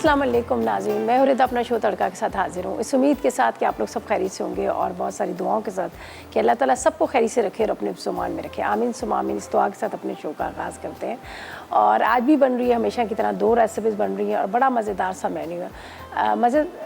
अस्सलाम वालेकुम नाज़रीन, मैं हुरैदा अपना शो तड़का के साथ हाजिर हूँ। इस उम्मीद के साथ कि आप लोग सब खैरियत से होंगे और बहुत सारी दुआओं के साथ कि अल्लाह ताला सबको खैरियत से रखे और अपने ज़ुबान में रखे। आमीन सुम्मा आमीन। इस दुआ के साथ अपने शो का आगाज़ करते हैं और आज भी बन रही है हमेशा की तरह 2 रेसिपीज़ बन रही हैं और बड़ा मज़ेदार सा मेन्यू है।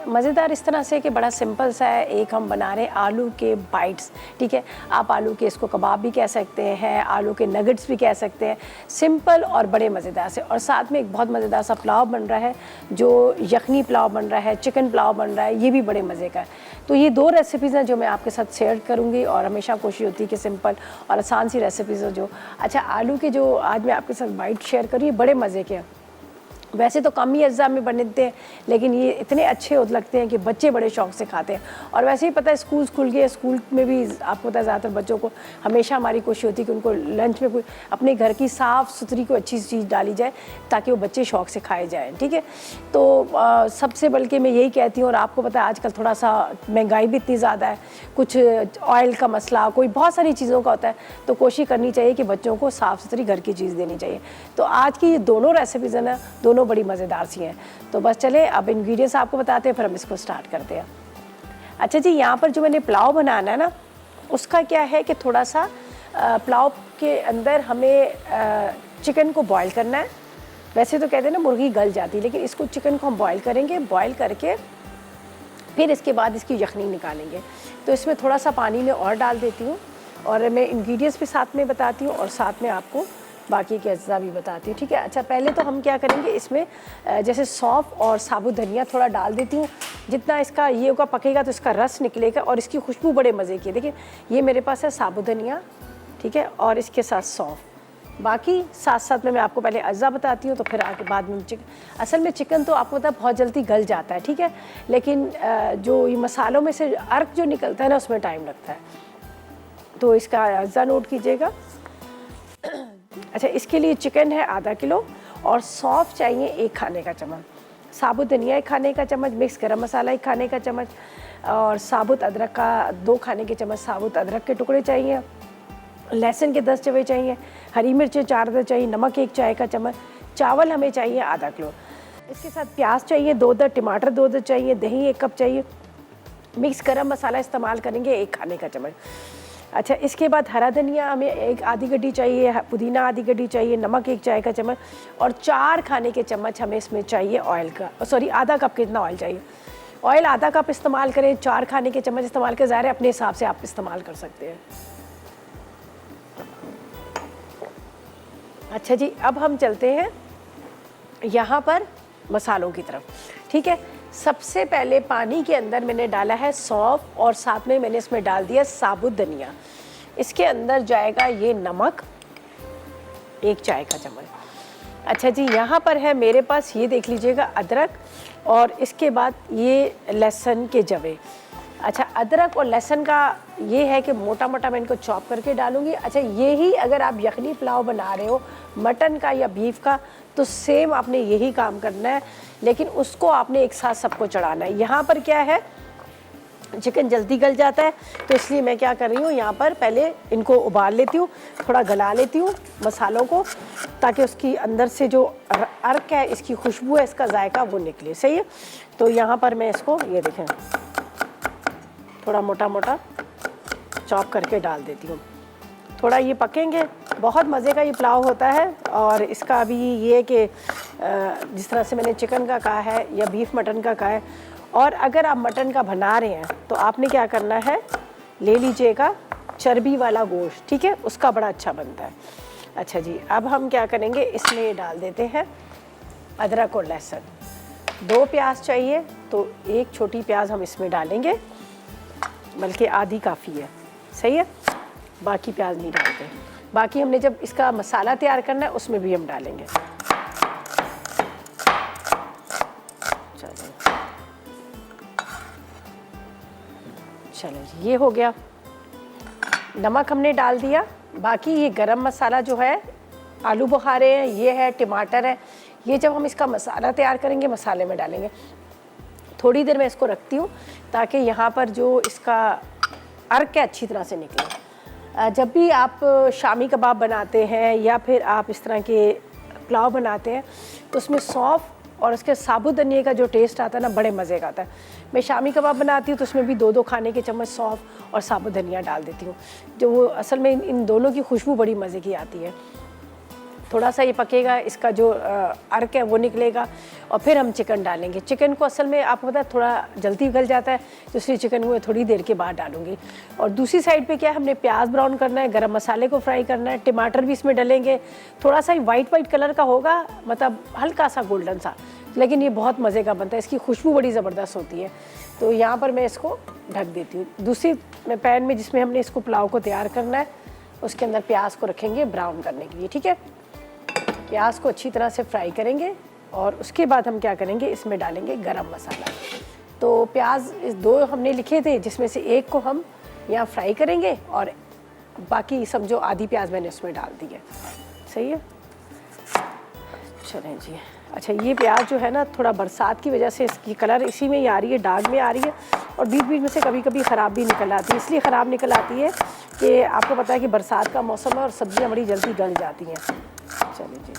मज़ेदार इस तरह से कि बड़ा सिंपल सा है। एक हम बना रहे हैं आलू के बाइट्स, ठीक है। आप आलू के इसको कबाब भी कह सकते हैं, आलू के नगेट्स भी कह सकते हैं, सिंपल और बड़े मज़ेदार से। और साथ में एक बहुत मज़ेदार सा पुलाव बन रहा है, जो यखनी पुलाव बन रहा है, चिकन पुलाव बन रहा है, ये भी बड़े मज़े का है। तो ये 2 रेसिपीज़ हैं जो मैं आपके साथ शेयर करूँगी और हमेशा कोशिश होती है कि सिंपल और आसान सी रेसिपीज़ हो जो। अच्छा, आलू के जो आज मैं आपके साथ बाइट शेयर करूँ, ये बड़े मज़े के हैं। वैसे तो कम ही अज्जा में बनते हैं, लेकिन ये इतने अच्छे लगते हैं कि बच्चे बड़े शौक़ से खाते हैं। और वैसे ही पता है स्कूल खुल गए, स्कूल में भी आपको पता है ज़्यादातर बच्चों को हमेशा हमारी कोशिश होती है कि उनको लंच में कोई अपने घर की साफ़ सुथरी कोई अच्छी चीज़ डाली जाए ताकि वो बच्चे शौक़ से खाए जाएँ, ठीक है। तो सबसे बल्कि मैं यही कहती हूँ, और आपको पता है आजकल थोड़ा सा महंगाई भी इतनी ज़्यादा है, कुछ ऑयल का मसला, कोई बहुत सारी चीज़ों का होता है, तो कोशिश करनी चाहिए कि बच्चों को साफ़ सुथरी घर की चीज़ देनी चाहिए। तो आज की ये दोनों रेसिपीज़ हैं ना, दोनों बड़ी मज़ेदार सी हैं। तो बस चले अब इंग्रेडिएंट्स आपको बताते हैं, फिर हम इसको स्टार्ट करते हैं। अच्छा जी, यहाँ पर जो मैंने पुलाव बनाना है ना, उसका क्या है कि थोड़ा सा पुलाव के अंदर हमें चिकन को बॉईल करना है। वैसे तो कहते हैं ना मुर्गी गल जाती है, लेकिन इसको चिकन को हम बॉईल करेंगे। बॉईल करके फिर इसके बाद इसकी यखनी निकालेंगे। तो इसमें थोड़ा सा पानी में और डाल देती हूँ और मैं इंग्रेडिएंट्स भी साथ में बताती हूँ और साथ में आपको बाकी के अज्जा भी बताती हूँ, ठीक है। अच्छा, पहले तो हम क्या करेंगे, इसमें जैसे सौंफ और साबुत धनिया थोड़ा डाल देती हूँ। जितना इसका ये होगा पकेगा तो इसका रस निकलेगा और इसकी खुशबू बड़े मज़े की है। देखिए ये मेरे पास है साबुत धनिया, ठीक है, और इसके साथ सौंफ। बाकी साथ साथ में मैं आपको पहले अज्जा बताती हूँ, तो फिर आगे बाद में चिकन। असल में चिकन तो आपको पता है बहुत जल्दी गल जाता है, ठीक है, लेकिन जो ये मसालों में से अर्क जो निकलता है ना, उसमें टाइम लगता है। तो इसका अज्जा नोट कीजिएगा। अच्छा, इसके लिए चिकन है आधा किलो और सौंफ चाहिए 1 खाने का चम्मच, साबुत धनिया 1 खाने का चम्मच, मिक्स गरम मसाला 1 खाने का चम्मच और साबुत अदरक का 2 खाने के चम्मच साबुत अदरक के टुकड़े चाहिए, लहसुन के 10 चवे चाहिए, हरी मिर्चें 4 अदर चाहिए, नमक 1 चाय का चम्मच, चावल हमें चाहिए आधा किलो। इसके साथ प्याज चाहिए 2 अदर, टमाटर 2 अदर चाहिए, दही 1 कप चाहिए, मिक्स गरम मसाला इस्तेमाल करेंगे 1 खाने का चम्मच। अच्छा, इसके बाद हरा धनिया हमें 1 आधी गड्डी चाहिए, पुदीना आधी गड्डी चाहिए, नमक 1 चाय का चम्मच और 4 खाने के चम्मच हमें इसमें चाहिए ऑयल का, सॉरी आधा कप कितना ऑयल चाहिए। ऑयल आधा कप इस्तेमाल करें, 4 खाने के चम्मच इस्तेमाल करें, ज़ाहिर है अपने हिसाब से आप इस्तेमाल कर सकते हैं। अच्छा जी, अब हम चलते हैं यहाँ पर मसालों की तरफ, ठीक है। सबसे पहले पानी के अंदर मैंने डाला है सौंफ और साथ में मैंने इसमें डाल दिया साबुत धनिया। इसके अंदर जाएगा ये नमक 1 चाय का चम्मच। अच्छा जी, यहाँ पर है मेरे पास, ये देख लीजिएगा, अदरक और इसके बाद ये लहसुन के जवे। अच्छा, अदरक और लहसुन का ये है कि मोटा मोटा मैं इनको चॉप करके डालूंगी। अच्छा, ये ही अगर आप यखनी पुलाव बना रहे हो मटन का या बीफ का, तो सेम आपने यही काम करना है, लेकिन उसको आपने एक साथ सबको चढ़ाना है। यहाँ पर क्या है, चिकन जल्दी गल जाता है, तो इसलिए मैं क्या कर रही हूँ, यहाँ पर पहले इनको उबाल लेती हूँ, थोड़ा गला लेती हूँ मसालों को, ताकि उसकी अंदर से जो अर्क है, इसकी खुशबू है, इसका जायका वो निकले, सही है। तो यहाँ पर मैं इसको ये देखें थोड़ा मोटा मोटा चॉप करके डाल देती हूँ। थोड़ा ये पकेंगे, बहुत मज़े का ये पुलाव होता है। और इसका अभी ये है कि जिस तरह से मैंने चिकन का कहा है या बीफ मटन का कहा है, और अगर आप मटन का बना रहे हैं तो आपने क्या करना है, ले लीजिएगा चर्बी वाला गोश्त, ठीक है, उसका बड़ा अच्छा बनता है। अच्छा जी, अब हम क्या करेंगे, इसमें डाल देते हैं अदरक और लहसुन। 2 प्याज चाहिए तो 1 छोटी प्याज हम इसमें डालेंगे, बल्कि आधी काफ़ी है, सही है, बाकी प्याज नहीं डालते। बाकी हमने जब इसका मसाला तैयार करना है उसमें भी हम डालेंगे। चलो जी, ये हो गया। नमक हमने डाल दिया। बाकी ये गरम मसाला जो है, आलू बुखारे हैं, ये है, टमाटर है, ये जब हम इसका मसाला तैयार करेंगे मसाले में डालेंगे। थोड़ी देर मैं इसको रखती हूँ ताकि यहाँ पर जो इसका अर्क है अच्छी तरह से निकले। जब भी आप शामी कबाब बनाते हैं या फिर आप इस तरह के पुलाव बनाते हैं तो उसमें सौंफ और उसके साबुत धनिए का जो टेस्ट आता है ना, बड़े मज़े का आता है। मैं शामी कबाब बनाती हूँ तो उसमें भी 2-2 खाने के चम्मच सौंफ और साबुत धनिया डाल देती हूँ, जो वो असल में इन दोनों की खुशबू बड़ी मज़े की आती है। थोड़ा सा ये पकेगा, इसका जो अर्क है वो निकलेगा और फिर हम चिकन डालेंगे। चिकन को असल में आपको पता है थोड़ा जल्दी गल जाता है, तो इसलिए चिकन को मैं थोड़ी देर के बाद डालूंगी। और दूसरी साइड पे क्या है, हमने प्याज ब्राउन करना है, गरम मसाले को फ्राई करना है, टमाटर भी इसमें डलेंगे। थोड़ा सा वाइट कलर का होगा, मतलब हल्का सा गोल्डन सा, लेकिन ये बहुत मज़े का बनता है, इसकी खुशबू बड़ी ज़बरदस्त होती है। तो यहाँ पर मैं इसको ढक देती हूँ। दूसरी पैन में जिसमें हमने इसको पुलाव को तैयार करना है, उसके अंदर प्याज को रखेंगे ब्राउन करने के लिए, ठीक है। प्याज को अच्छी तरह से फ्राई करेंगे और उसके बाद हम क्या करेंगे, इसमें डालेंगे गरम मसाला। तो प्याज इस 2 हमने लिखे थे, जिसमें से एक को हम यहाँ फ्राई करेंगे और बाकी समझो आधी प्याज मैंने उसमें डाल दी है। सही है, चलें जी। अच्छा, ये प्याज जो है ना, थोड़ा बरसात की वजह से इसकी कलर इसी में ही आ रही है, दाग में आ रही है और बीच बीच में से कभी कभी ख़राब भी निकल आती है। इसलिए ख़राब निकल आती है कि आपको पता है कि बरसात का मौसम है और सब्जियां बड़ी जल्दी गल जाती हैं। चलिए जी,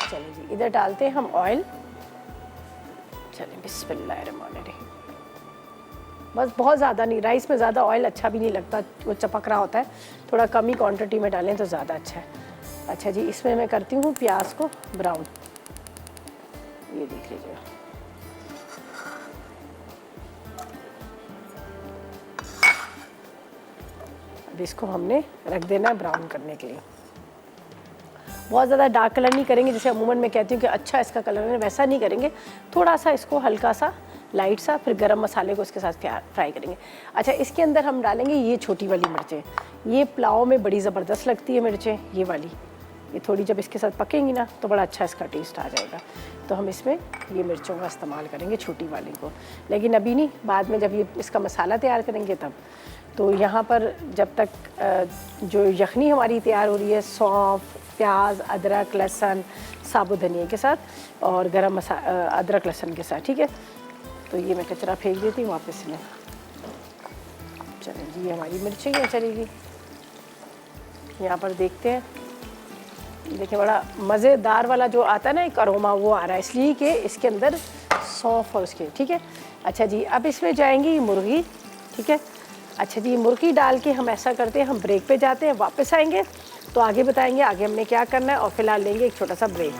चलिए जी, इधर डालते हैं हम ऑयल। चलिए बिस्मिल्लाहिर्रहमानिर्रहीम। बस बहुत ज़्यादा नहीं, राइस में ज़्यादा ऑयल अच्छा भी नहीं लगता, वो चपक रहा होता है, थोड़ा कम ही क्वांटिटी में डालें तो ज़्यादा अच्छा है। अच्छा जी, इसमें मैं करती हूँ प्याज को ब्राउन, ये देख लीजिए। अब इसको हमने रख देना है ब्राउन करने के लिए। बहुत ज़्यादा डार्क कलर नहीं करेंगे, जैसे अमूमन मैं कहती हूँ कि अच्छा इसका कलर है, वैसा नहीं करेंगे। थोड़ा सा इसको हल्का सा लाइट सा, फिर गरम मसाले को इसके साथ फ्राई करेंगे। अच्छा, इसके अंदर हम डालेंगे ये छोटी वाली मिर्चें। ये पुलाव में बड़ी ज़बरदस्त लगती है मिर्चें, ये वाली। ये थोड़ी जब इसके साथ पकेंगी ना तो बड़ा अच्छा इसका टेस्ट आ जाएगा। तो हम इसमें ये मिर्चों का इस्तेमाल करेंगे, छोटी वाली को, लेकिन अभी नहीं, बाद में जब ये इसका मसाला तैयार करेंगे तब। तो यहाँ पर जब तक जो यखनी हमारी तैयार हो रही है, सौंफ, प्याज, अदरक, लहसुन, साबुत धनिया के साथ और गरम मसाला, अदरक लहसुन के साथ, ठीक है। तो ये मैं कचरा फेंक देती हूँ वापस में। चलें जी, हमारी मिर्चें यहाँ चलेगी। यहाँ पर देखते हैं, देखिए बड़ा मज़ेदार वाला जो आता है ना एक अरोमा, वो आ रहा है, इसलिए कि इसके अंदर सौंफ और उसके, ठीक है। अच्छा जी, अब इसमें जाएंगी मुर्गी, ठीक है। अच्छा जी, मुर्गी डाल के हम ऐसा करते हैं, हम ब्रेक पे जाते हैं, वापस आएंगे तो आगे बताएंगे आगे हमने क्या करना है, और फिलहाल लेंगे एक छोटा सा ब्रेक।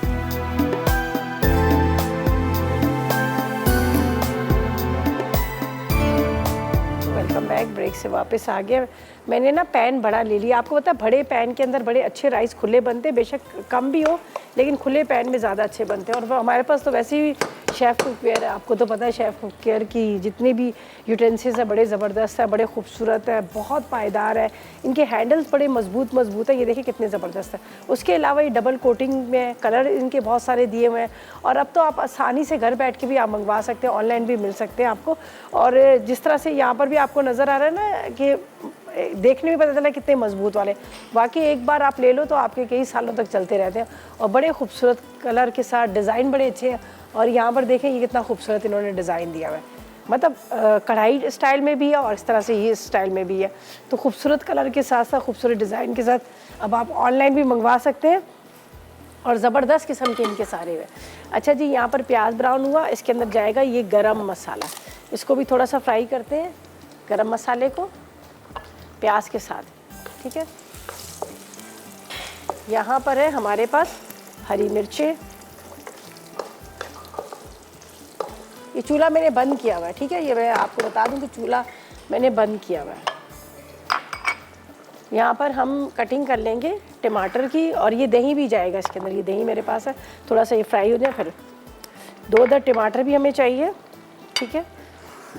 वेलकम बैक, ब्रेक से वापस आ गया। मैंने ना पैन बड़ा ले लिया, आपको पता है बड़े पैन के अंदर बड़े अच्छे राइस खुले बनते हैं, बेशक कम भी हो लेकिन खुले पैन में ज़्यादा अच्छे बनते हैं। और हमारे पास तो वैसे ही शेफ़ कुकवेयर है, आपको तो पता है शेफ़ कुकवेयर की जितने भी यूटेंसिल्स है बड़े ज़बरदस्त है, बड़े खूबसूरत है, बहुत पायदार है, इनके हैंडल्स बड़े मजबूत है, ये देखिए कितने ज़बरदस्त है। उसके अलावा ये डबल कोटिंग में कलर इनके बहुत सारे दिए हुए हैं, और अब तो आप आसानी से घर बैठ के भी आप मंगवा सकते हैं, ऑनलाइन भी मिल सकते हैं आपको। और जिस तरह से यहाँ पर भी आपको नज़र आ रहा है ना कि देखने में पता चला कितने मजबूत वाले, वाकई एक बार आप ले लो तो आपके कई सालों तक चलते रहते हैं, और बड़े खूबसूरत कलर के साथ, डिज़ाइन बड़े अच्छे हैं। और यहाँ पर देखें ये कितना खूबसूरत इन्होंने डिज़ाइन दिया हुआ है, मतलब कढ़ाई स्टाइल में भी है और इस तरह से ये स्टाइल में भी है। तो खूबसूरत कलर के साथ साथ खूबसूरत डिज़ाइन के साथ अब आप ऑनलाइन भी मंगवा सकते हैं, और ज़बरदस्त किस्म के इनके सारे हुए। अच्छा जी, यहाँ पर प्याज ब्राउन हुआ, इसके अंदर जाएगा ये गरम मसाला, इसको भी थोड़ा सा फ्राई करते हैं, गरम मसाले को प्याज के साथ, ठीक है। यहाँ पर है हमारे पास हरी मिर्चें, ये चूल्हा मैंने बंद किया हुआ है, ठीक है, ये मैं आपको बता दूं कि चूल्हा मैंने बंद किया हुआ है। यहाँ पर हम कटिंग कर लेंगे टमाटर की, और ये दही भी जाएगा इसके अंदर, ये दही मेरे पास है, थोड़ा सा ये फ्राई हो जाए। फिर 2 अदर टमाटर भी हमें चाहिए, ठीक है।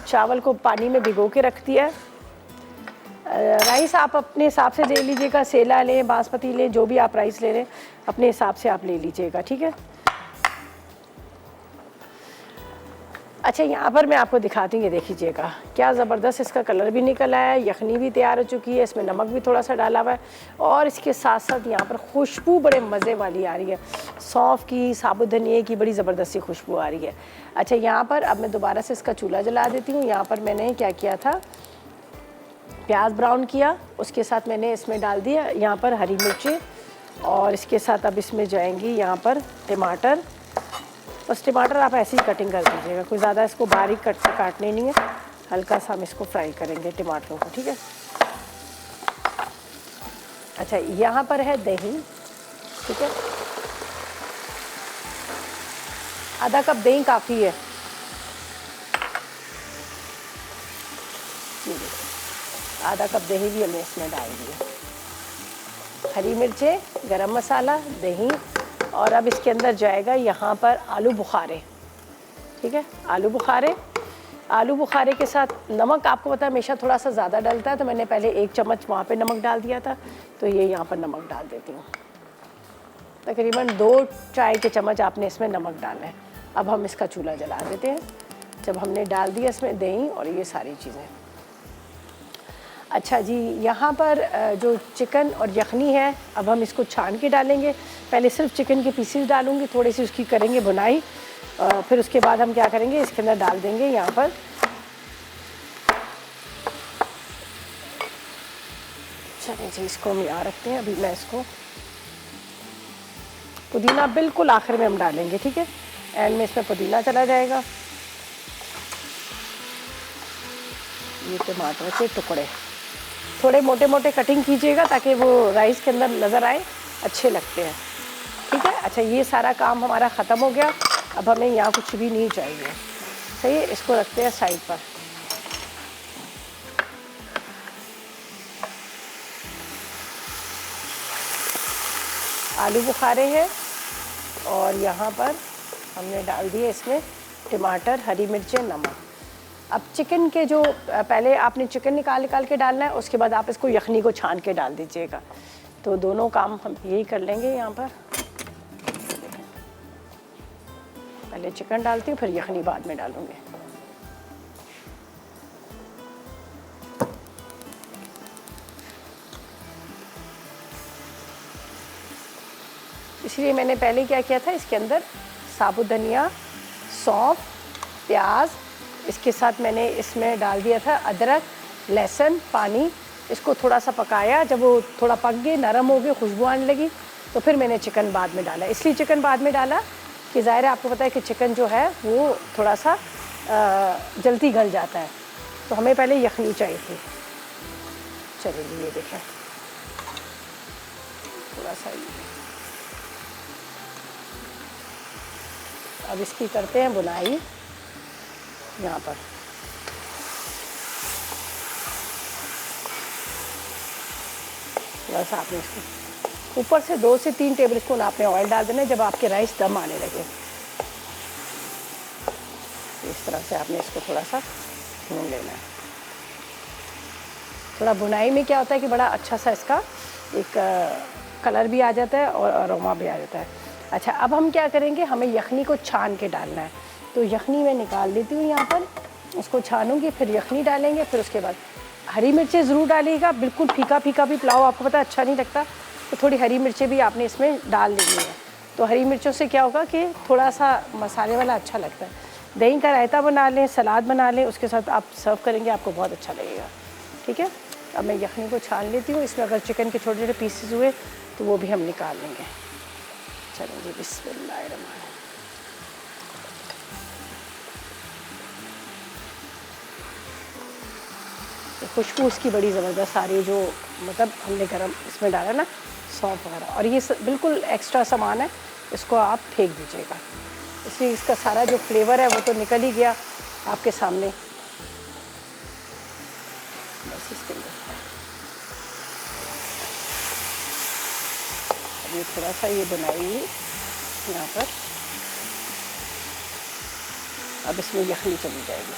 चावल को पानी में भिगो के रख दिया है। राइस आप अपने हिसाब से ले लीजिएगा, सेला लें, बासमती लें, जो भी आप राइस ले लें अपने हिसाब से आप ले लीजिएगा, ठीक है। अच्छा, यहाँ पर मैं आपको दिखाती हूँ, ये देख लीजिएगा क्या ज़बरदस्त इसका कलर भी निकल आया है, यखनी भी तैयार हो चुकी है, इसमें नमक भी थोड़ा सा डाला हुआ है और इसके साथ साथ यहाँ पर खुशबू बड़े मज़े वाली आ रही है, सौंफ की, साबुत धनिए की बड़ी ज़बरदस्ती खुशबू आ रही है। अच्छा, यहाँ पर अब मैं दोबारा से इसका चूल्हा जला देती हूँ। यहाँ पर मैंने क्या किया था, प्याज ब्राउन किया, उसके साथ मैंने इसमें डाल दिया यहाँ पर हरी मिर्ची और इसके साथ अब इसमें जाएंगी यहाँ पर टमाटर। बस टमाटर आप ऐसे ही कटिंग कर दीजिएगा, कोई ज़्यादा इसको बारीक कट से काटने नहीं है, हल्का सा हम इसको फ्राई करेंगे टमाटरों को, ठीक है। अच्छा, यहाँ पर है दही, ठीक है, आधा कप दही काफ़ी है। आधा कप दही भी हमने इसमें डाल दिया, हरी मिर्चें, गरम मसाला, दही और अब इसके अंदर जाएगा यहाँ पर आलू बुखारे, ठीक है। आलू बुखारे के साथ नमक आपको पता है हमेशा थोड़ा सा ज़्यादा डलता है, तो मैंने पहले 1 चम्मच वहाँ पे नमक डाल दिया था, तो ये यहाँ पर नमक डाल देती हूँ। तकरीबन 2 चाय के चम्मच आपने इसमें नमक डालना है। अब हम इसका चूल्हा जला देते हैं जब हमने डाल दिया इसमें दही और ये सारी चीज़ें। अच्छा जी, यहाँ पर जो चिकन और यखनी है अब हम इसको छान के डालेंगे। पहले सिर्फ चिकन के पीसेस डालूँगी, थोड़ी सी उसकी करेंगे बुनाई, फिर उसके बाद हम क्या करेंगे, इसके अंदर डाल देंगे यहाँ पर चलिए जी, इसको हम यहाँ रखते हैं। अभी मैं इसको पुदीना बिल्कुल आखिर में हम डालेंगे, ठीक है, एंड में इसमें पुदीना चला जाएगा। ये टमाटर के टुकड़े थोड़े मोटे मोटे कटिंग कीजिएगा ताकि वो राइस के अंदर नज़र आए, अच्छे लगते हैं, ठीक है। अच्छा, ये सारा काम हमारा ख़त्म हो गया, अब हमें यहाँ कुछ भी नहीं चाहिए, सही है। इसको रखते हैं साइड पर। आलू बुखारे हैं और यहाँ पर हमने डाल दिए इसमें टमाटर, हरी मिर्चें, नमक। अब चिकन के जो पहले आपने चिकन निकाल के डालना है, उसके बाद आप इसको यखनी को छान के डाल दीजिएगा, तो दोनों काम हम यही कर लेंगे। यहाँ पर पहले चिकन डालती हूँ, फिर यखनी बाद में डालूँगी। इसलिए मैंने पहले क्या किया था, इसके अंदर साबुत धनिया, सौंफ, प्याज, इसके साथ मैंने इसमें डाल दिया था अदरक, लहसुन, पानी। इसको थोड़ा सा पकाया, जब वो थोड़ा पक गए, नरम हो गए, खुशबू आने लगी, तो फिर मैंने चिकन बाद में डाला। इसलिए चिकन बाद में डाला कि ज़ाहिर है आपको पता है कि चिकन जो है वो थोड़ा सा जल्दी गल जाता है, तो हमें पहले यखनी चाहिए थी। चलिए ये देखें, थोड़ा सा अब इसकी करते हैं बुनाई। यहाँ पर बस आपने इसको ऊपर से 2 से 3 टेबल स्पून आपने ऑयल डाल देना जब आपके राइस दम आने लगे। इस तरह से आपने इसको थोड़ा सा भून लेना है। थोड़ा बुनाई में क्या होता है कि बड़ा अच्छा सा इसका एक कलर भी आ जाता है और अरोमा भी आ जाता है। अच्छा, अब हम क्या करेंगे, हमें यखनी को छान के डालना है, तो यखनी मैं निकाल देती हूँ यहाँ पर, उसको छानूंगी, फिर यखनी डालेंगे, फिर उसके बाद हरी मिर्चें ज़रूर डालिएगा। बिल्कुल फीका फीका भी पुलाव आपको पता है अच्छा नहीं लगता, तो थोड़ी हरी मिर्चें भी आपने इसमें डाल देनी है। तो हरी मिर्चों से क्या होगा कि थोड़ा सा मसाले वाला अच्छा लगता है। दही का रायता बना लें, सलाद बना लें, उसके साथ आप सर्व करेंगे, आपको बहुत अच्छा लगेगा, ठीक है। अब मैं यखनी को छान लेती हूँ। इसमें अगर चिकन के छोटे छोटे पीसेस हुए तो वो भी हम निकाल लेंगे। चलें जी, बिस्मिल्लाहिर्रहमानिर्रहीम। खुशबू उसकी बड़ी ज़बरदस्त आ रही है, जो मतलब हमने गरम इसमें डाला ना सौंफ वगैरह, और ये बिल्कुल एक्स्ट्रा सामान है, इसको आप फेंक दीजिएगा, इसलिए इसका सारा जो फ्लेवर है वो तो निकल ही गया आपके सामने। बस इसके अंदर ये थोड़ा सा ये बनाई यहाँ पर, अब इसमें यखनी चली जाएगी,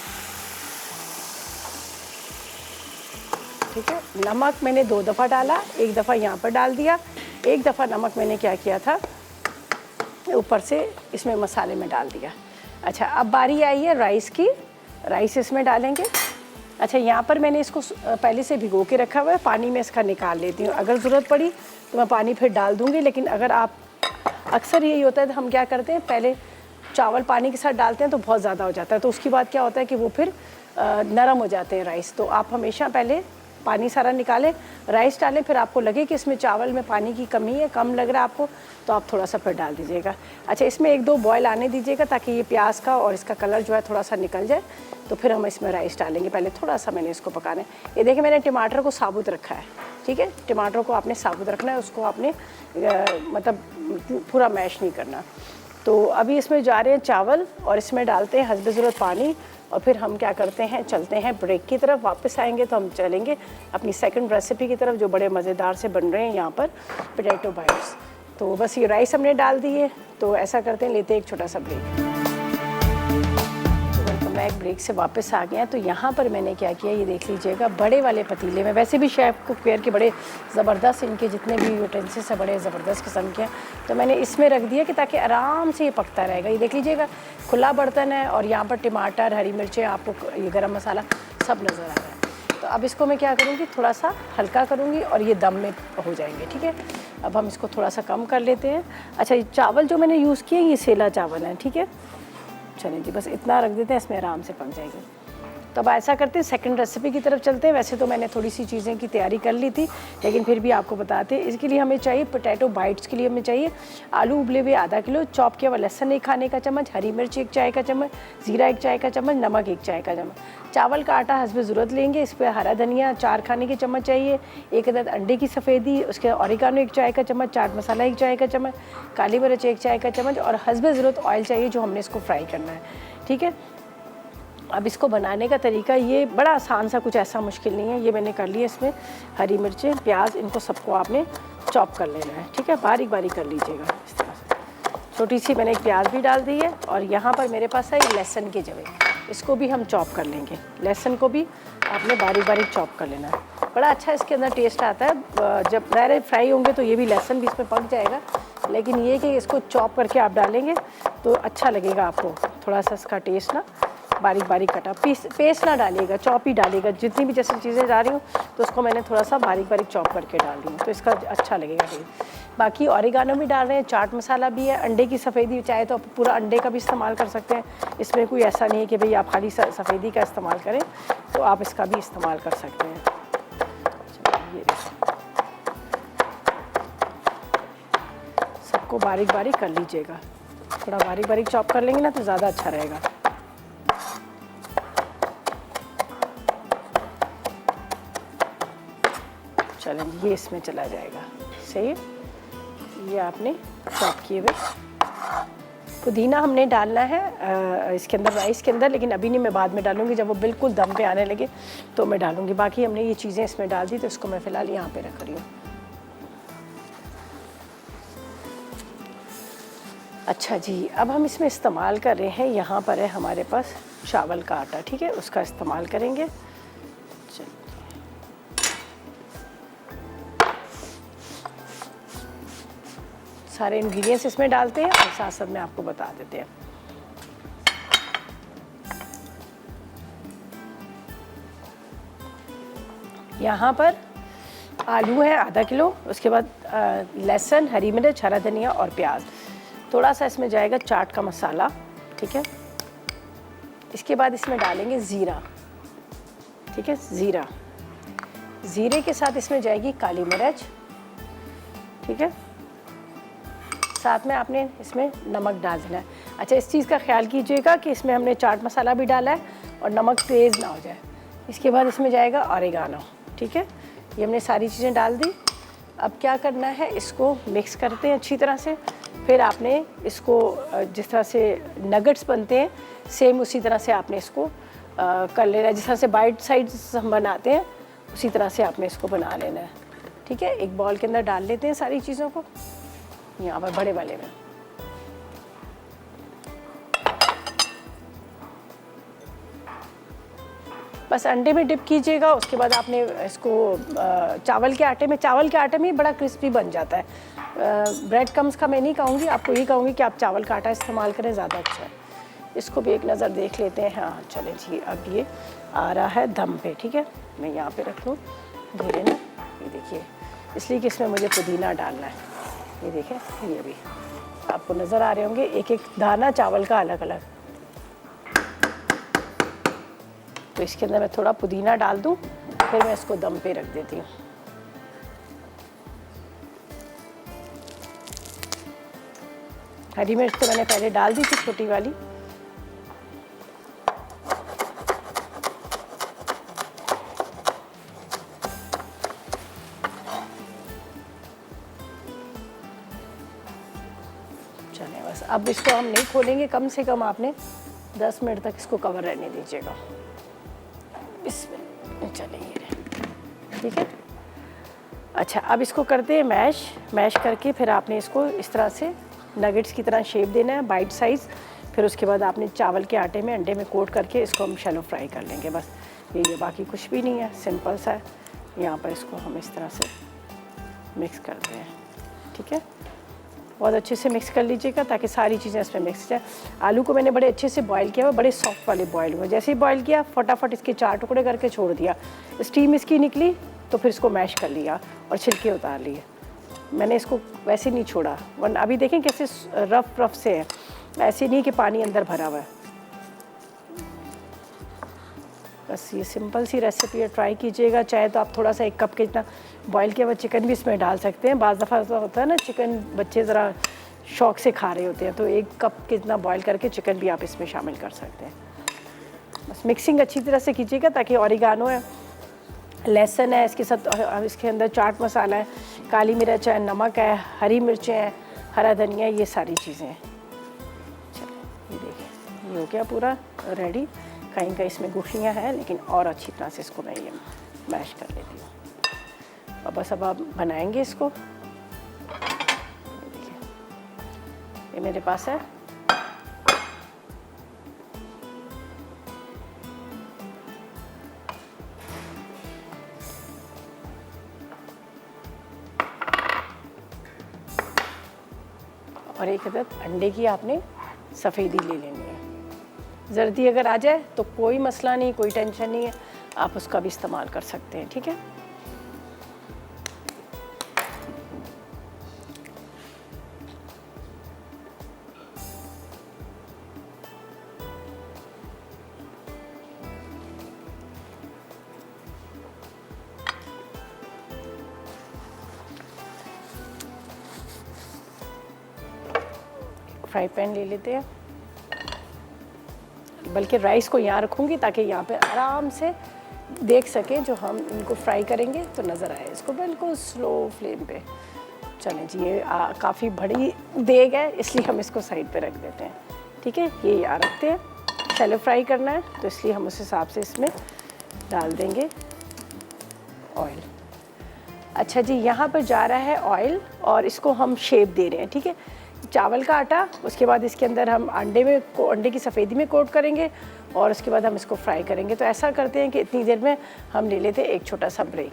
ठीक है। नमक मैंने 2 दफ़ा डाला, 1 दफ़ा यहाँ पर डाल दिया, 1 दफ़ा नमक मैंने क्या किया था ऊपर से इसमें मसाले में डाल दिया। अच्छा, अब बारी आई है राइस की। राइस इसमें डालेंगे। अच्छा, यहाँ पर मैंने इसको पहले से भिगो के रखा हुआ है, पानी में इसका निकाल लेती हूँ। अगर ज़रूरत पड़ी तो मैं पानी फिर डाल दूँगी, लेकिन अगर आप, अक्सर यही होता है तो हम क्या करते हैं, पहले चावल पानी के साथ डालते हैं तो बहुत ज़्यादा हो जाता है, तो उसके बाद क्या होता है कि वो फिर नरम हो जाते हैं राइस। तो आप हमेशा पहले पानी सारा निकालें, राइस डालें, फिर आपको लगे कि इसमें चावल में पानी की कमी है, कम लग रहा है आपको, तो आप थोड़ा सा फिर डाल दीजिएगा। अच्छा, इसमें 1-2 बॉयल आने दीजिएगा ताकि ये प्याज का और इसका कलर जो है थोड़ा सा निकल जाए, तो फिर हम इसमें राइस डालेंगे। पहले थोड़ा सा मैंने इसको पकाना है। ये देखिए, मैंने टमाटर को साबुत रखा है, ठीक है। टमाटर को आपने साबुत रखना है, उसको आपने मतलब पूरा मैश नहीं करना। तो अभी इसमें जा रहे हैं चावल और इसमें डालते हैं हस्बे ज़रूरत पानी, और फिर हम क्या करते हैं, चलते हैं ब्रेक की तरफ। वापस आएंगे तो हम चलेंगे अपनी सेकंड रेसिपी की तरफ, जो बड़े मज़ेदार से बन रहे हैं यहाँ पर पोटैटो बाइट्स। तो बस ये राइस हमने डाल दिए, तो ऐसा करते हैं, लेते हैं एक छोटा सा ब्रेक। मैं एक ब्रेक से वापस आ गया। तो यहाँ पर मैंने क्या किया, ये देख लीजिएगा, बड़े वाले पतीले में, वैसे भी शेफ़ कुकवेयर के बड़े ज़बरदस्त, इनके जितने भी यूटेंसिल्स हैं बड़े ज़बरदस्त किस्म के हैं, तो मैंने इसमें रख दिया कि ताकि आराम से ये पकता रहेगा। ये देख लीजिएगा, खुला बर्तन है और यहाँ पर टमाटर, हरी मिर्चें, आपको ये गरम मसाला सब नज़र आ रहा है। तो अब इसको मैं क्या करूँगी, थोड़ा सा हल्का करूँगी और ये दम में हो जाएंगे, ठीक है। अब हम इसको थोड़ा सा कम कर लेते हैं। अच्छा, ये चावल जो मैंने यूज़ किए ये सेला चावल है, ठीक है। चलें जी, बस इतना रख देते हैं, इसमें आराम से पक जाएगी। तो अब ऐसा करते हैं, सेकंड रेसिपी की तरफ चलते हैं। वैसे तो मैंने थोड़ी सी चीज़ें की तैयारी कर ली थी, लेकिन फिर भी आपको बताते हैं। इसके लिए हमें चाहिए पोटैटो बाइट्स के लिए हमें चाहिए आलू उबले हुए आधा किलो, चॉप किया हुआ लहसुन 1 खाने का चम्मच, हरी मिर्च 1 चाय का चम्मच, ज़ीरा 1 चाय का चम्मच, नमक 1 चाय का चम्मच, चावल का आटा हस्बे ज़रूरत लेंगे। इस पर हरा धनिया 4 खाने के चम्मच चाहिए, 1 अदद अंडे की सफ़ेदी, उसके ऑरिगानो 1 चाय का चम्मच, चाट मसाला 1 चाय का चम्मच, काली मिर्च 1 चाय का चम्मच और हस्बे ज़रूरत ऑयल चाहिए, जो हमने इसको फ्राई करना है, ठीक है। अब इसको बनाने का तरीका ये बड़ा आसान सा, कुछ ऐसा मुश्किल नहीं है। ये मैंने कर लिया, इसमें हरी मिर्चें, प्याज, इनको सबको आपने चॉप कर लेना है, ठीक है। बारीक बारीक कर लीजिएगा इस तरह से। छोटी सी मैंने एक प्याज भी डाल दी है और यहाँ पर मेरे पास है लहसुन के जवे, इसको भी हम चॉप कर लेंगे। लहसुन को भी आपने बारीक बारीक चॉप कर लेना है। बड़ा अच्छा इसके अंदर टेस्ट आता है। जब डायरेक्ट फ्राई होंगे तो ये भी लहसुन भी इसमें पक जाएगा, लेकिन ये कि इसको चॉप करके आप डालेंगे तो अच्छा लगेगा आपको। थोड़ा सा इसका टेस्ट ना बारीक बारीक कटा, पेस्ट ना डालिएगा, चॉप ही डालिएगा। जितनी भी जैसे चीज़ें जा रही हूँ तो उसको मैंने थोड़ा सा बारीक बारीक चॉप करके डाल दी, तो इसका अच्छा लगेगा टेस्ट। बाकी ऑरिगानो भी डाल रहे हैं, चाट मसाला भी है, अंडे की सफ़ेदी चाहे तो आप पूरा अंडे का भी इस्तेमाल कर सकते हैं। इसमें कोई ऐसा नहीं है कि भाई आप खाली सफ़ेदी का इस्तेमाल करें, तो आप इसका भी इस्तेमाल कर सकते हैं। ये सबको बारीक बारीक कर लीजिएगा, थोड़ा बारीक बारीक चॉप कर लेंगे ना तो ज़्यादा अच्छा रहेगा। चलें, ये इसमें चला जाएगा, सही है। ये आपने चॉप किए हुए पुदीना हमने डालना है इसके अंदर, राइस के अंदर, लेकिन अभी नहीं, मैं बाद में डालूंगी जब वो बिल्कुल दम पे आने लगे तो मैं डालूंगी। बाकी हमने ये चीज़ें इसमें डाल दी, तो इसको मैं फ़िलहाल यहाँ पे रख रही हूँ। अच्छा जी, अब हम इसमें इस्तेमाल कर रहे हैं, यहाँ पर है हमारे पास चावल का आटा, ठीक है, उसका इस्तेमाल करेंगे। सारे इंग्रेडिएंट्स इसमें डालते हैं और साथ साथ में आपको बता देते हैं। यहाँ पर आलू है आधा किलो, उसके बाद लहसुन, हरी मिर्च, हरा धनिया और प्याज। थोड़ा सा इसमें जाएगा चाट का मसाला, ठीक है। इसके बाद इसमें डालेंगे ज़ीरा, ठीक है, ज़ीरा। ज़ीरे के साथ इसमें जाएगी काली मिर्च, ठीक है। साथ में आपने इसमें नमक डाल देना है। अच्छा, इस चीज़ का ख्याल कीजिएगा कि इसमें हमने चाट मसाला भी डाला है और नमक तेज़ ना हो जाए। इसके बाद इसमें जाएगा ऑरिगानो, ठीक है। ये हमने सारी चीज़ें डाल दी। अब क्या करना है, इसको मिक्स करते हैं अच्छी तरह से। फिर आपने इसको जिस तरह से नगेट्स बनते हैं सेम उसी तरह से आपने इसको कर लेना है। जिस तरह से बाइट साइड्स हम बनाते हैं उसी तरह से आपने इसको बना लेना है, ठीक है। एक बॉल के अंदर डाल लेते हैं सारी चीज़ों को, यहाँ पर बड़े वाले में। बस अंडे में डिप कीजिएगा। उसके बाद आपने इसको चावल के आटे में बड़ा क्रिस्पी बन जाता है। ब्रेड क्रम्स का मैं नहीं कहूँगी, आपको यही कहूँगी कि आप चावल का आटा इस्तेमाल करें, ज़्यादा अच्छा है। इसको भी एक नज़र देख लेते हैं। हाँ चलें जी, अब ये आ रहा है दम पे, ठीक है। मैं यहाँ पे रख लूँ धीरे ना, ये देखिए, इसलिए कि इसमें मुझे पुदीना डालना है। ये देखें, ये भी आपको नज़र आ रहे होंगे एक एक दाना चावल का अलग अलग। तो इसके अंदर मैं थोड़ा पुदीना डाल दूँ, फिर मैं इसको दम पे रख देती हूँ। हरी मिर्च तो मैंने पहले डाल दी थी, छोटी वाली। चलें बस, अब इसको हम नहीं खोलेंगे, कम से कम आपने 10 मिनट तक इसको कवर रहने दीजिएगा। इसमें चलें ये, ठीक है। अच्छा, अब इसको करते हैं मैश करके फिर आपने इसको इस तरह से नगेट्स की तरह शेप देना है, बाइट साइज़। फिर उसके बाद आपने चावल के आटे में अंडे में कोट करके इसको हम शैलो फ्राई कर लेंगे। बस ये बाकी कुछ भी नहीं है, सिंपल सा है। यहाँ पर इसको हम इस तरह से मिक्स करते हैं, ठीक है। बहुत अच्छे से मिक्स कर लीजिएगा ताकि सारी चीज़ें इसमें मिक्स हो जाए। आलू को मैंने बड़े अच्छे से बॉईल किया हुआ, बड़े सॉफ्ट वाले बॉईल हुए। जैसे ही बॉईल किया, फटाफट इसके 4 टुकड़े करके छोड़ दिया। स्टीम इसकी निकली तो फिर इसको मैश कर लिया और छिलके उतार लिए। मैंने इसको वैसे नहीं छोड़ा, वरना अभी देखें कैसे रफ से है, ऐसे नहीं कि पानी अंदर भरा हुआ है। बस ये सिंपल सी रेसिपी है, ट्राई कीजिएगा। चाहे तो आप थोड़ा सा 1 कप के जितना बॉईल किया हुआ चिकन भी इसमें डाल सकते हैं। बाज़ दफ़ा ऐसा होता है ना, चिकन बच्चे ज़रा शौक से खा रहे होते हैं, तो 1 कप के जितना बॉईल करके चिकन भी आप इसमें शामिल कर सकते हैं। बस मिक्सिंग अच्छी तरह से कीजिएगा ताकि ऑरिगानो है, लहसुन है, इसके साथ इसके अंदर चाट मसाला है, काली मिर्च है, नमक है, हरी मिर्चें हैं, हरा धनिया, ये सारी चीज़ें हैं। चलो ये देखिए, ये हो गया पूरा रेडी। कहीं कहीं इसमें गुठलियाँ हैं, लेकिन और अच्छी तरह से इसको मैं ये मैश कर लेती हूँ। और बस अब आप बनाएंगे इसको। ये देखिए, ये मेरे पास है। और एक अदद अंडे की आपने सफ़ेदी ले लेनी है। जर्दी अगर आ जाए तो कोई मसला नहीं, कोई टेंशन नहीं है, आप उसका भी इस्तेमाल कर सकते हैं, ठीक है। फ्राई पैन ले लेते हैं, बल्कि राइस को यहाँ रखूँगी ताकि यहाँ पे आराम से देख सकें। जो हम इनको फ्राई करेंगे तो नज़र आए इसको, बिल्कुल स्लो फ्लेम पे। चलें जी, ये काफ़ी बड़ी देग है, इसलिए हम इसको साइड पे रख देते हैं, ठीक है। ये यहाँ रखते हैं, शैलो फ्राई करना है तो इसलिए हम उस हिसाब से इसमें डाल देंगे ऑयल। अच्छा जी, यहाँ पर जा रहा है ऑयल और इसको हम शेप दे रहे हैं, ठीक है। चावल का आटा, उसके बाद इसके अंदर हम अंडे की सफ़ेदी में कोट करेंगे और उसके बाद हम इसको फ्राई करेंगे। तो ऐसा करते हैं कि इतनी देर में हम ले लेते हैं एक छोटा सा ब्रेक।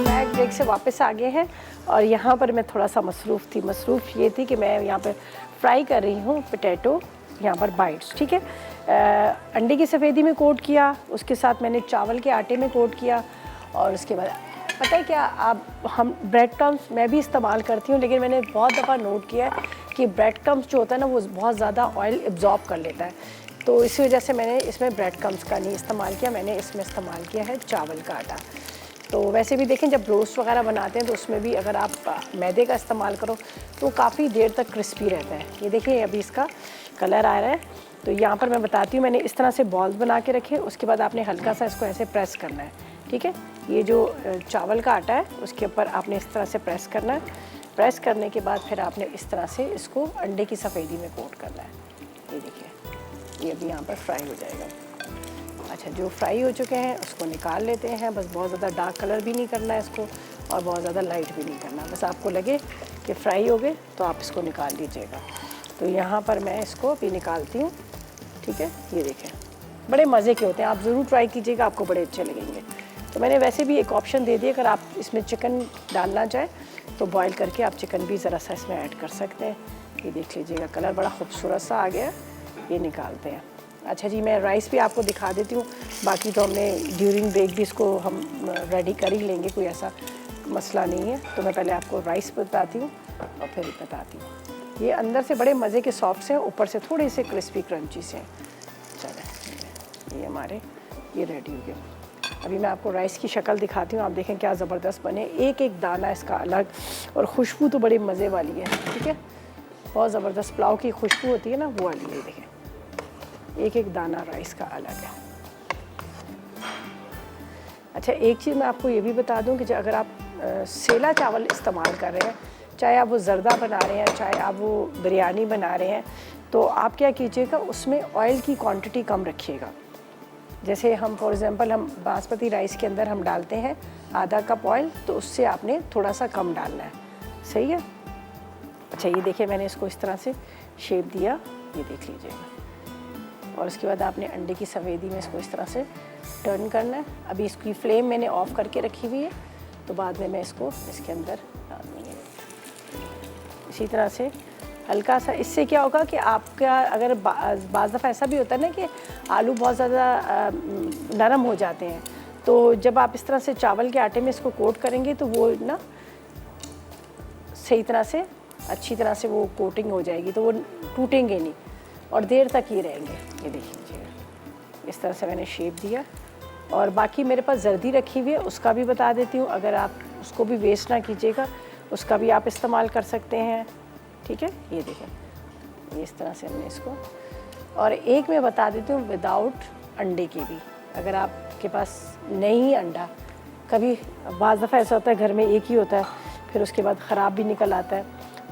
बैक ब्रेक से वापस आ गए हैं और यहाँ पर मैं थोड़ा सा मसरूफ़ ये थी कि मैं यहाँ पर फ्राई कर रही हूँ पोटैटो, यहाँ पर बाइट्स, ठीक है। अंडे की सफ़ेदी में कोट किया, उसके साथ मैंने चावल के आटे में कोट किया और उसके बाद पता है क्या, हम ब्रेड क्रम्स मैं भी इस्तेमाल करती हूँ, लेकिन मैंने बहुत दफ़ा नोट किया है कि ब्रेड क्रम्स जो होता है ना, वो बहुत ज़्यादा ऑयल एब्जॉर्ब कर लेता है। तो इसी वजह से मैंने इसमें ब्रेड क्रम्स का नहीं इस्तेमाल किया, मैंने इसमें इस्तेमाल किया है चावल का आटा। तो वैसे भी देखें, जब रोस्ट वगैरह बनाते हैं तो उसमें भी अगर आप मैदे का इस्तेमाल करो तो काफ़ी देर तक क्रिस्पी रहता है। ये देखिए, अभी इसका कलर आ रहा है। तो यहाँ पर मैं बताती हूँ, मैंने इस तरह से बॉल्स बना के रखे। उसके बाद आपने हल्का सा इसको ऐसे प्रेस करना है, ठीक है। ये जो चावल का आटा है उसके ऊपर आपने इस तरह से प्रेस करना है। प्रेस करने के बाद फिर आपने इस तरह से इसको अंडे की सफ़ेदी में कोट करना है। ये देखिए, ये अभी यहाँ पर फ्राई हो जाएगा। अच्छा, जो फ्राई हो चुके हैं उसको निकाल लेते हैं। बस बहुत ज़्यादा डार्क कलर भी नहीं करना है इसको और बहुत ज़्यादा लाइट भी नहीं करना। बस आपको लगे कि फ्राई हो गए तो आप इसको निकाल लीजिएगा। तो यहाँ पर मैं इसको अभी निकालती हूँ, ठीक है। ये देखें, बड़े मज़े के होते हैं, आप ज़रूर ट्राई कीजिएगा, आपको बड़े अच्छे लगेंगे। तो मैंने वैसे भी एक ऑप्शन दे दिया, अगर आप इसमें चिकन डालना चाहें तो बॉईल करके आप चिकन भी ज़रा सा इसमें ऐड कर सकते हैं। ये देख लीजिएगा कलर बड़ा खूबसूरत सा आ गया। ये निकालते हैं। अच्छा जी, मैं राइस भी आपको दिखा देती हूँ, बाकी तो हमने ड्यूरिंग ब्रेक भी इसको हम रेडी कर ही लेंगे, कोई ऐसा मसला नहीं है। तो मैं पहले आपको राइस बताती हूँ और फिर बताती हूँ। ये अंदर से बड़े मज़े के सॉफ्ट से हैं, ऊपर से थोड़े से क्रिस्पी क्रंची से हैं। चलें, ये हमारे ये रेडी हो गए। अभी मैं आपको राइस की शक्ल दिखाती हूँ, आप देखें क्या ज़बरदस्त बने, एक एक दाना इसका अलग, और खुशबू तो बड़ी मज़े वाली है। ठीक है, बहुत ज़बरदस्त पुलाव की खुशबू होती है ना, वो वाली है। देखें एक एक दाना राइस का अलग है। अच्छा, एक चीज़ मैं आपको ये भी बता दूं कि अगर आप सेला चावल इस्तेमाल कर रहे हैं, चाहे आप वो ज़र्दा बना रहे हैं, चाहे आप वो बिरयानी बना रहे हैं, तो आप क्या कीजिएगा, उसमें ऑयल की क्वांटिटी कम रखिएगा। जैसे हम फॉर एग्ज़ाम्पल हम बासमती राइस के अंदर हम डालते हैं आधा कप ऑयल, तो उससे आपने थोड़ा सा कम डालना है। सही है। अच्छा, ये देखिए मैंने इसको इस तरह से शेप दिया, ये देख लीजिएगा। और उसके बाद आपने अंडे की सफ़ेदी में इसको इस तरह से टर्न करना है। अभी इसकी फ्लेम मैंने ऑफ़ करके रखी हुई है, तो बाद में मैं इसको इसके अंदर डाल दूँगी इसी तरह से हल्का सा। इससे क्या होगा कि आपका अगर बाज़ दफ़ा ऐसा भी होता है ना कि आलू बहुत ज़्यादा नरम हो जाते हैं, तो जब आप इस तरह से चावल के आटे में इसको कोट करेंगे तो वो ना सही तरह से अच्छी तरह से वो कोटिंग हो जाएगी, तो वो टूटेंगे नहीं और देर तक ही रहेंगे। ये देख लीजिएगा, इस तरह से मैंने शेप दिया। और बाकी मेरे पास जर्दी रखी हुई है, उसका भी बता देती हूँ। अगर आप उसको भी वेस्ट ना कीजिएगा, उसका भी आप इस्तेमाल कर सकते हैं। ठीक है, ये देखें, ये इस तरह से हमने इसको। और एक मैं बता देती हूँ विदाउट अंडे के भी, अगर आपके पास नहीं अंडा, कभी बाज़ दफ़ा ऐसा होता है घर में एक ही होता है, फिर उसके बाद ख़राब भी निकल आता है,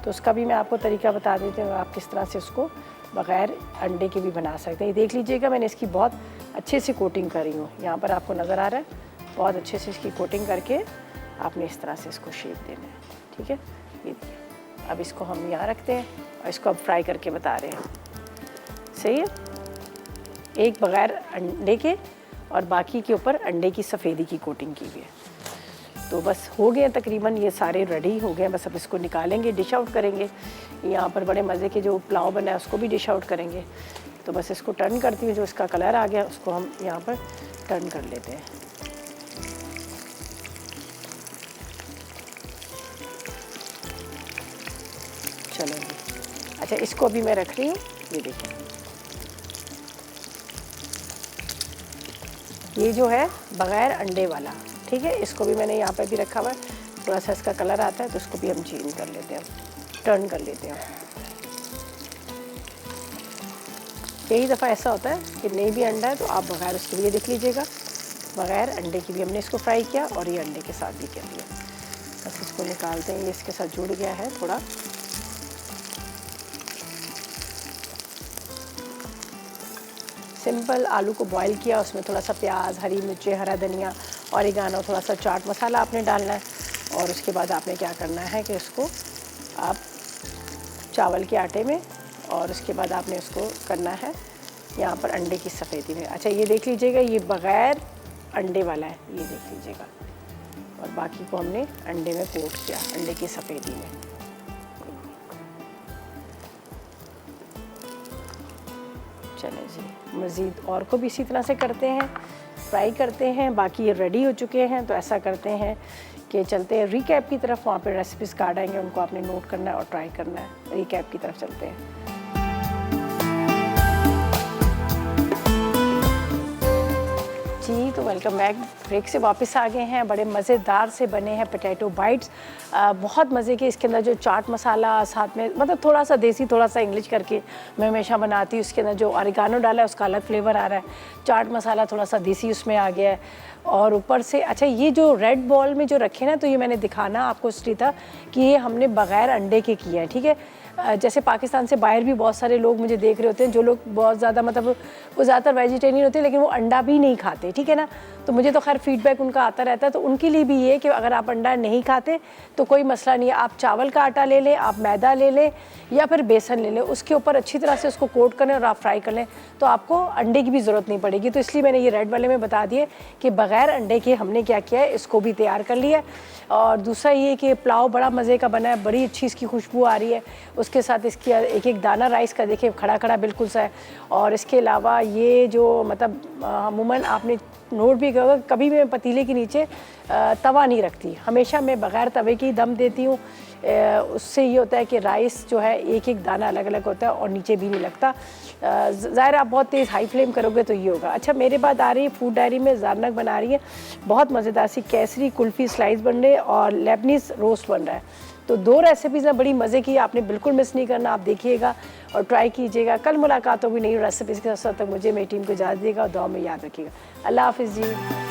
तो उसका भी मैं आपको तरीका बता देती हूँ, आप किस तरह से उसको बग़ैर अंडे के भी बना सकते हैं। ये देख लीजिएगा, मैंने इसकी बहुत अच्छे से कोटिंग करी हूँ, यहाँ पर आपको नज़र आ रहा है, बहुत अच्छे से इसकी कोटिंग करके आपने इस तरह से इसको शेप देना है। ठीक है, ये अब इसको हम यहाँ रखते हैं और इसको अब फ्राई करके बता रहे हैं। सही है, एक बग़ैर अंडे के और बाकी के ऊपर अंडे की सफ़ेदी की कोटिंग की हुई है। तो बस हो गए तकरीबन, ये सारे रेडी हो गए। बस अब इसको निकालेंगे, डिश आउट करेंगे। यहाँ पर बड़े मज़े के जो पुलाव बना है उसको भी डिश आउट करेंगे। तो बस इसको टर्न करती हूँ, जो इसका कलर आ गया उसको हम यहाँ पर टर्न कर लेते हैं। चलो जी, अच्छा इसको भी मैं रख रही हूँ। ये देखिए, ये जो है बग़ैर अंडे वाला। ठीक है, इसको भी मैंने यहाँ पर भी रखा हुआ है। थोड़ा सा इसका कलर आता है तो इसको भी हम चेंज कर लेते हैं, टर्न कर लेते हैं। कई दफ़ा ऐसा होता है कि नहीं भी अंडा है तो आप बग़ैर उसके लिए देख लीजिएगा, बग़ैर अंडे की भी हमने इसको फ्राई किया और ये अंडे के साथ भी कर दिया। बस इसको निकालते हैं, ये इसके साथ जुड़ गया है थोड़ा। सिंपल आलू को बॉईल किया, उसमें थोड़ा सा प्याज, हरी मिर्ची, हरा धनिया, ऑरिगानो, थोड़ा सा चाट मसाला आपने डालना है। और उसके बाद आपने क्या करना है कि उसको आप चावल के आटे में, और उसके बाद आपने उसको करना है यहाँ पर अंडे की सफ़ेदी में। अच्छा, ये देख लीजिएगा, ये बग़ैर अंडे वाला है, ये देख लीजिएगा। और बाकी को हमने अंडे में कोट किया, अंडे की सफ़ेदी में। चलें जी, मज़ीद और को भी इसी तरह से करते हैं, फ्राई करते हैं। बाकी ये रेडी हो चुके हैं, तो ऐसा करते हैं कि चलते हैं रिकैप की तरफ। वहाँ पे रेसिपीज़ कार्ड आएंगे, उनको आपने नोट करना है और ट्राई करना है। रिकैप की तरफ चलते हैं। जी, तो वेलकम बैक। ब्रेक से वापस आ गए हैं। बड़े मज़ेदार से बने हैं पोटैटो बाइट्स, बहुत मज़े के। इसके अंदर जो चाट मसाला साथ में, मतलब थोड़ा सा देसी थोड़ा सा इंग्लिश करके मैं हमेशा बनाती हूँ। उसके अंदर जो ऑरिगानो डाला है उसका अलग फ्लेवर आ रहा है, चाट मसाला थोड़ा सा देसी उसमें आ गया है। और ऊपर से अच्छा, ये जो रेड बॉल में जो रखे ना, तो ये मैंने दिखाना आपको इसलिए था कि ये हमने बग़ैर अंडे के किया है। ठीक है, जैसे पाकिस्तान से बाहर भी बहुत सारे लोग मुझे देख रहे होते हैं, जो लोग बहुत ज़्यादा मतलब वो ज़्यादातर वेजिटेरियन होते हैं लेकिन वो अंडा भी नहीं खाते, ठीक है ना। तो मुझे तो खैर फीडबैक उनका आता रहता है, तो उनके लिए भी ये कि अगर आप अंडा नहीं खाते तो कोई मसला नहीं है, आप चावल का आटा ले लें, आप मैदा ले लें या फिर बेसन ले लें, उसके ऊपर अच्छी तरह से उसको कोट कर लें और आप फ्राई कर लें, तो आपको अंडे की भी ज़रूरत नहीं पड़ेगी। तो इसलिए मैंने ये रेड वाले में बता दिए कि बग़ैर अंडे के हमने क्या किया है, इसको भी तैयार कर लिया। और दूसरा ये कि पुलाव बड़ा मज़े का बना है, बड़ी अच्छी इसकी खुशबू आ रही है, उसके साथ इसकी एक एक दाना राइस का देखिए खड़ा खड़ा बिल्कुल सा है। और इसके अलावा ये जो मतलब अमूमन आपने नोट भी करोगे, कभी भी मैं पतीले के नीचे तवा नहीं रखती, हमेशा मैं बग़ैर तवे की दम देती हूँ। उससे ये होता है कि राइस जो है एक एक दाना अलग अलग होता है और नीचे भी नहीं लगता। ज़ाहिर आप बहुत तेज़ हाई फ्लेम करोगे तो ये होगा। अच्छा, मेरे बाद आ रही है फूड डायरी में ज़ारनक बना रही है, बहुत मज़ेदार सी केसरी कुल्फ़ी स्लाइस बन रहे और लेबनीज़ रोस्ट बन रहा है। तो 2 रेसिपीज़ हैं बड़ी मज़े की, आपने बिल्कुल मिस नहीं करना, आप देखिएगा और ट्राई कीजिएगा। कल मुलाकात होगी नई रेसिपीज़ के साथ, तक मुझे मेरी टीम को इजाज़त दीजिएगा और दुआ में याद रखिएगा। अल्लाह हाफ़िज़ जी।